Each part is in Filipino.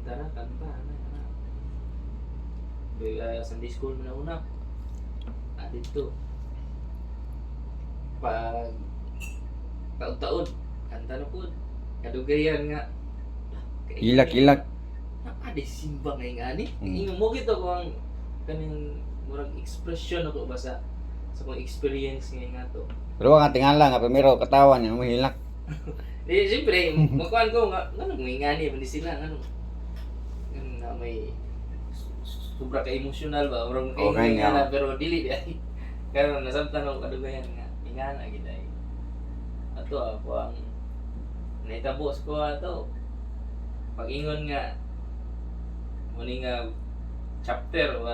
Tara, kanta. Sunday school mo na una. Dito. Pag taon-taon, kanta na po. Kadugayan nga. Ilak. Di simba ngay nga ni. Ingon mo gito ko ang kaning murag expression ako ba sa kong experience ngay nga to. Pero nga tingala nga primero katawan niya mahilak. Di siyempre, makuhan ko nga may nga ni mali sila nga may sobra ka emotional ba orang Okay, nga nga. na pero dili ay karon nasabtan ako kadugayan nga ingana gid ay ato ako ang naitabos ko ato pag-ingon nga muni nga chapter o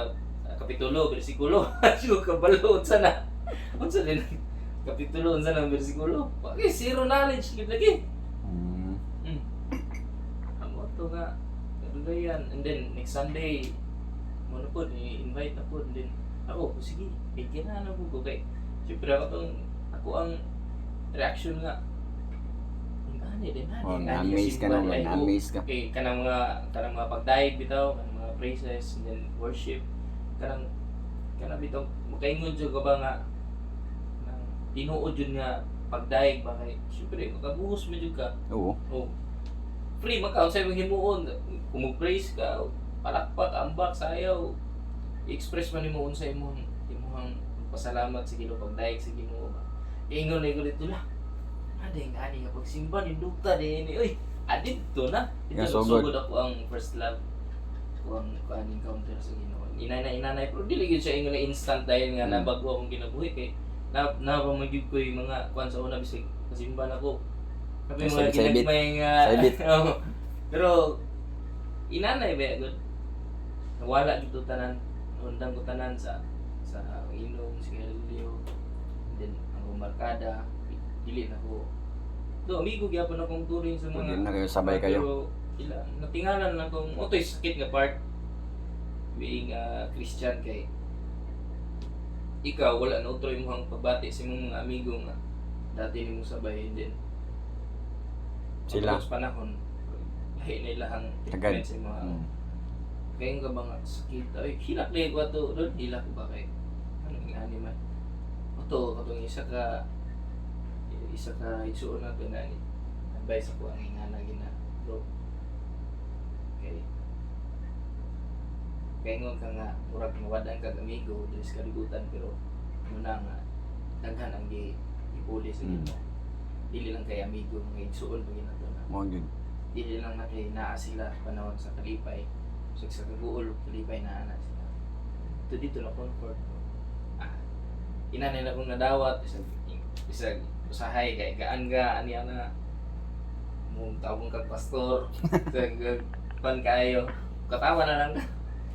kapitulo bersikulo ayo kabalo unsa na unsa din kapitulo unsa na bersikulo okay zero knowledge gid lagi amo to nga kadugayan and then next Sunday mo na po ni-invite na po and then ako sige bigyan na po ko kay siyempre ako ang reaction nga na-amaze ka naman, na-amaze ka. Okay, kanang mga pagdaig bitaw, kanang mga praises and then worship. Kanang bitaw makaingon jud ka ba nga nang tinuod jud nga pagdaig ba kay syempre makabuhos mo jud ka. Oo. Oh. Free maka unsay mong himuon, kung mo-praise ka, palakpak, ambak, sayaw, i-express man nimo unsay imong pasalamat sa Ginoo pagdaig sa Ginoo ba. Ingon na ko dito la. Ading ani nga pagsimba ni Dukta din ni oy adito na Yeah, ito so sugod ako ang first love ko ang encounter sa Ginoo inanay pero dili gyud siya ingon na instant dahil nga nabago akong kinabuhi kay napamagyud ko yung mga kuan sa una bisig kasimba nako kapag mga ginagmay nga pero inanay ba gud nawala gid tanan undang ko tanan sa inom sigarilyo then ang markada dili na ko. Do amigo gyapon akong turing sa mga Hindi na kayo sabay kayo. Pero natingalan na akong otoy sakit nga part being Christian kay ikaw wala na utro imong pagbati sa imong mga amigo nga dati nimo sabay din. Sila sa panahon lahi nila ang agad. treatment sa mga kaya nga ba nga sakit ay hilak na ko to doon hilak ba kay anong ingani man oto katong isa ka isuon na ito na ni advice ako ang ingana gina bro kaya nga ka nga murag mawadan kag amigo dili sa kalibutan pero muna nga daghan ang ipuli sa Ginoo dili lang kay amigo mga isuon pa gina to na mo gyud. dili lang na kay naa sila panahon sa kalipay sa kaguol kalipay na ana sila dito na comfort ko inanay na kong nadawat isa usahay kay gaan ga ani ana mong tawag kag pastor pan kayo katawa na lang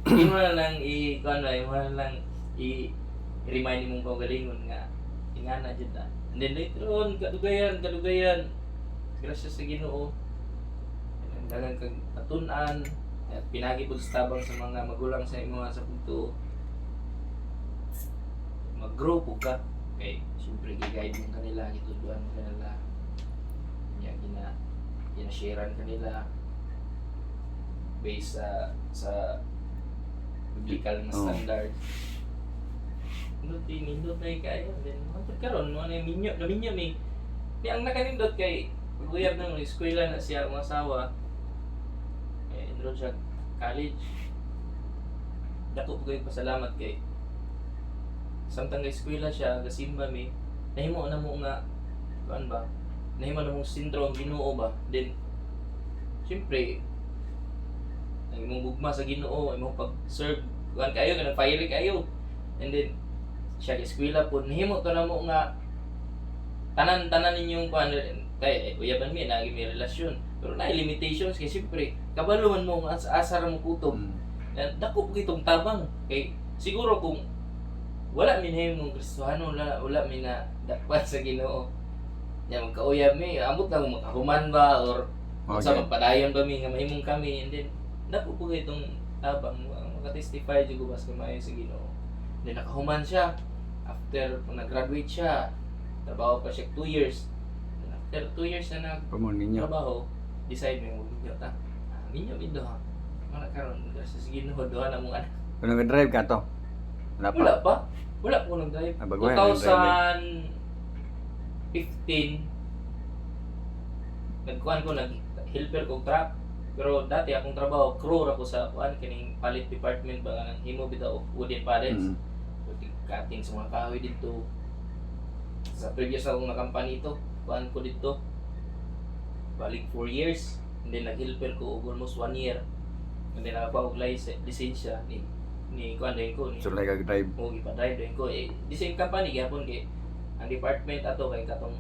imo na lang i-kuan imo na lang i-remind imong kaugalingon nga ingana jud ta and then later on kadugayan gracias sa Ginoo dagan kag atun-an at pinagi pud sa tabang sa mga magulang sa imo sa punto mag-grow pud ka kay siyempre gi-guide mo kanila gituduan mo kanila nya gina-sharean kanila based sa biblical na standard nindot na kayo then magkaroon mo na minyo mi di ang nakanindot kay paguyab ng eskwela na siya ang asawa enroll siya college dako po kayo pasalamat kay samtang nga eskwela siya gasimba mi nahimo na mo nga kuan ba nahimo na mong sentro ang Ginoo ba then siyempre ang imong gugma sa Ginoo imong pag-serve kuan kayo kanang fiery kayo and then siya eskwela po nahimo to na mo nga tanan ninyong kuan kay uyaban mi nagi may relasyon pero na limitations kay siyempre kabaluman mo nga asa ra mo kutob dako po itong tabang kay siguro kung wala minahimong Kristohano wala mi na dapat sa Ginoo nya magkauyab mi ambot lang makahuman ba or sa magpadayon ba mi nga mahimong kami and then dako po itong tabang maka-testify jud ko bas kamay sa Ginoo then nakahuman siya after nag-graduate siya trabaho pa siya 2 years after 2 years na Pamon ninyo. trabaho decide mi mo ta minyo bindo ha Wala karon sa Ginoo duha na mong anak. Kung nag-drive ka to? Wala pa. Wala pa. Wala po nang drive. Ah, bago yan, nag-drive 2015 nagkuhan ko nag-helper ko truck. Pero dati akong trabaho, crew ako sa kuan kining palit department ba nang himo bitaw wooden pallets. Cutting sa mga kahoy dito. Sa previous akong na company ito, kuan ko dito. Balik 4 years. And then nag-helper ko almost 1 year. And then nakapaog lisensya ni kuan din ko ni So like drive. mo gipa-drive din ko the same company gyapon kay ang department ato kay katong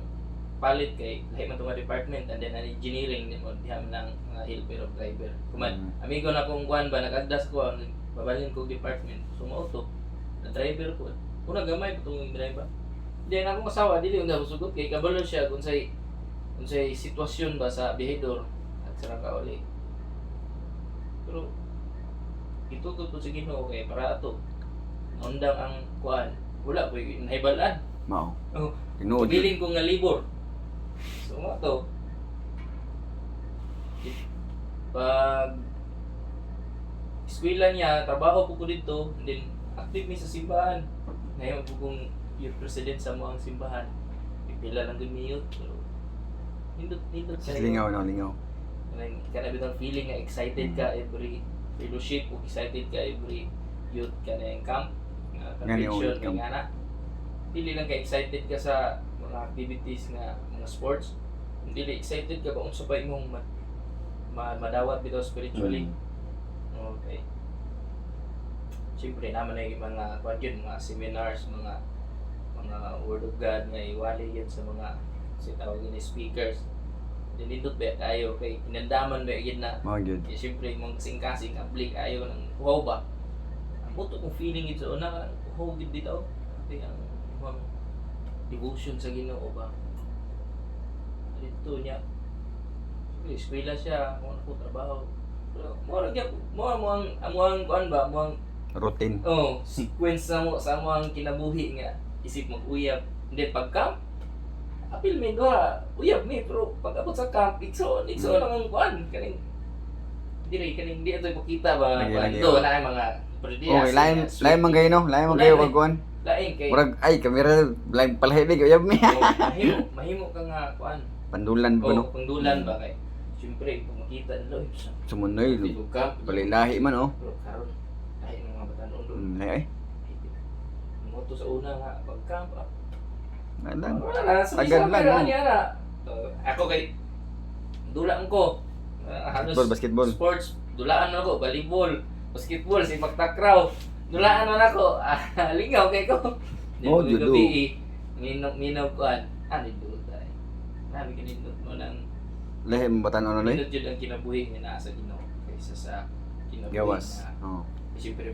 palit kay lahi man tong nga department and then ang engineering din mo diha man ang mga helper of driver. Kuman amigo na kong kuan ba nagagdas ko ang babalin ko department so mao to na driver ko una gamay ko tong driver. Then akong asawa dili unda sugot kay kabalo siya unsay sitwasyon ba sa behedor at sara ka uli. Pero ituto to sa Ginoo kay para ato undang ang kuan wala ko nahibalaan. Mao. Oh, Tinuod. piling ko nga libor. So mo to. Pag eskwela niya, trabaho po ko dito, and then active mi sa simbahan. Ngayon po kong youth president sa mga simbahan. Pipila lang din mi youth. Pero nindot sa Lingaw no, lingaw. Kana bitang feeling nga excited ka every fellowship o excited ka every youth ka na yung camp nga convention camp. nga na dili lang ka excited ka sa mga activities nga mga sports dili excited ka ba unsa pa imong madawat bitaw spiritually. Okay, siyempre naman ay mga kwan yun, mga seminars, mga word of God nga iwali yan sa mga tawagin na speakers. Dinindot ba tayo kay inandaman ba yun na Mao gyud. siyempre mong kasing-kasing ablik ayo ng uhaw ba. Ang buto kong feeling ito una uhaw gid dito. Ito ang imong devotion sa Ginoo ba. Dito niya. Sige, eskwela siya, kung ako trabaho. Pero mo ang kuan ba, mo ang Routine. sequence sa mo ang kinabuhi nga isip mag-uyab. Hindi pagka apil may doha, uyab mi pero pag abot sa camp, ikso lang ang kuan kaning di ato ipakita ba Lagi, do na mga predias. Okay, lain man kayo no, lain man kayo kagkuan. Lain kay Murag ay kamera lain palahibig uyab mi. mahimo ka nga kuan. Pandulan ba no? Pangdulan ba kay siyempre kung makita nilo Sumunoy. camp Balilahi man oh. pero karon lahi ng mga batan ulo. Ay. Mo to sa una nga pag camp Nalan. wala na, Agad lang, no? niya na. Ako kay dulaan ko. Halos Basketball. sports, dulaan na ako, volleyball, basketball, sipak takraw. Dulaan na ako. Lingaw kay ko. Oh, judo. Minaw ko an. Nindot tayo. Nabi kinindot mo ng Lahi mo batan ano lay? nindot yun ang kinabuhi nga nasa Ginoo kaysa sa kinabuhi Gawas. na Oh. siyempre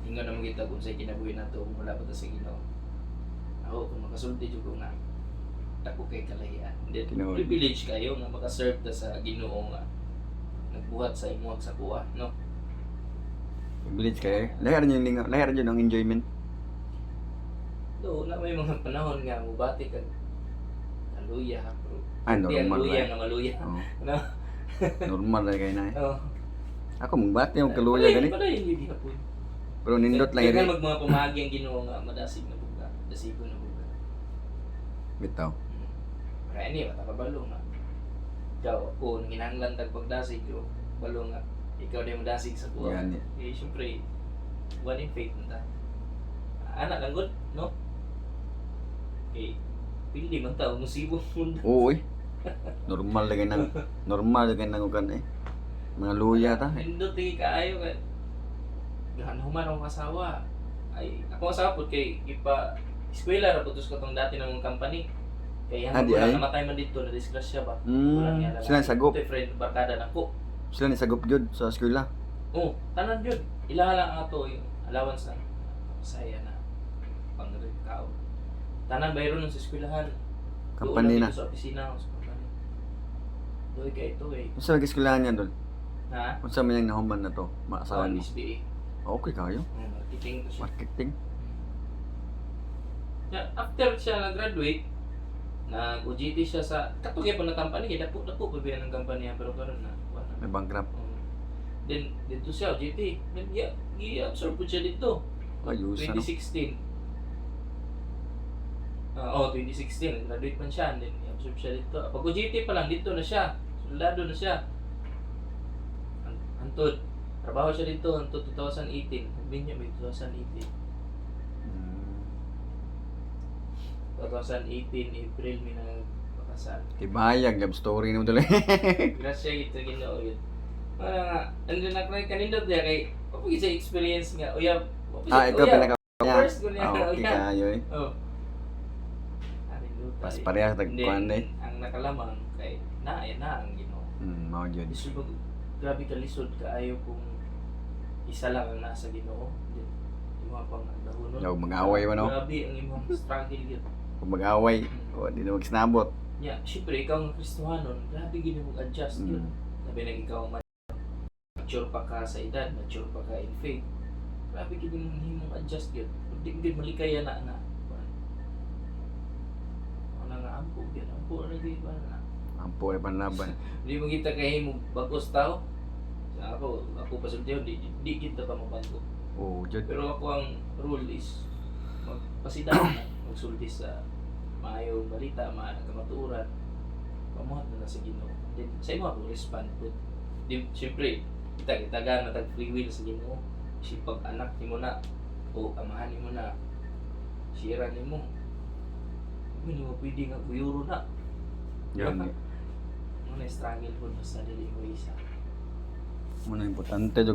ingon naman kita kung sa'y kinabuhi na ito mula pa ito sa Ginoo. Ako kung makasulti jud ko nga ako kay kalahian. Then Tinuod. privilege kayo nga makaserve ta sa Ginoo nga nagbuhat sa imuhag sa kuha, no? Village kayo. Lahi rin yung lingaw, lahi rin yung enjoyment. Do na may mga panahon nga mubati kag kaluya pero Ay, hindi ang normal luya lang. nga maluya. Oh. No? Normal lang kayo na eh. Oh. Ako magbati yung kaluya gani. Pala hindi hapon. Pero nindot lang Kaya yun. mag mga pamagi ang Ginoo nga madasig na buga, dasigon na buga. Bitaw. Kaya ni mata kabalo nga. Ikaw kung hinanglan tag pagdasig yo, balo nga ikaw din mo dasig sa buwa. Yan. Siyempre, one in faith na tayo. Anak lang good, no? Pili man tao, musibong mundo. Oo eh. Normal lang nang ugan eh. Mga luya ta. Nindot kaayo ka. Human akong asawa. Ay, ako asawa po kay ipa eskwela ra putos ko tong dati ng company. Kaya Ah, di wala ay? namatay man dito na disgrasya ba. Wala niya Sila sagop. Ito friend barkada nako. Sila ni sagop jud sa eskwela. Oh, tanan jud. Ilaha lang ato yung allowance na saya na pangrekao. Tanan bayron sa eskwelahan. Company na. Sa opisina sa company. Doy kay ito eh. Unsa ang eskwelahan niya dol? Ha? Unsa man yung nahuman na to? Sa Maasahan mo. SBA. Okay kayo. Marketing to siya. Marketing. After siya nag-graduate, nag-OJT siya sa katugay pa ng company, kaya dapo pa biya ng company pero karon na wala. May bankrupt. Then dito siya GT. Then i-absorb po siya dito. Ayos, ano? 2016. 2016 graduate man siya, then i-absorb siya dito. Pag GT pa lang dito na siya. Soldado na siya. Antod. Trabaho siya dito until 2018. Binya may 2018. 2018 April may nagpakasal. Tibayag, love story na mo tuloy. Grasya kita Ginoo yun. Wala nga, andun na kanindot niya kay kapag sa experience nga, uyab. Ikaw pinaka niya. First ko niya, Okay uyab. kayo eh. Oh. Kanindot Pas tayo. parehas Then, tagkuhan eh. ang nakalamang kay na ang Ginoo. Mao jud. Lisod grabe ka lisod kaayo kung isa lang ang nasa Ginoo. Then, yung mga pang dahonon. Yaw, mag-away ba, no? Grabe ang imong struggle yun. Kung mag-away, o di na magsinabot. Yeah, syempre ikaw ang Kristohanon, grabe gini mong adjust yun. Sabi na ikaw mature pa ka sa edad, mature pa ka in faith. Grabe gini mong himong adjust yun. Hindi gid malikaya na. Ano nga ampo na gid ba na. Ampo ay panlaban. Hindi mo kita kay himong bagos tao. Ako pa sa di kita pa mabago. Oh, jud. Pero ako ang rule is magpasidahan na, magsulti sa maayong balita, maayong kamatuoran, pamuhat na sa Ginoo. Then sa imo ako respond po. Di syempre kita gana tag free will sa Ginoo. Si pag anak nimo na o amahan nimo na sira nimo. Hindi mo pwede nga guyuro na. Yan. Ano struggle po sa dili mo isa. Muna importante jud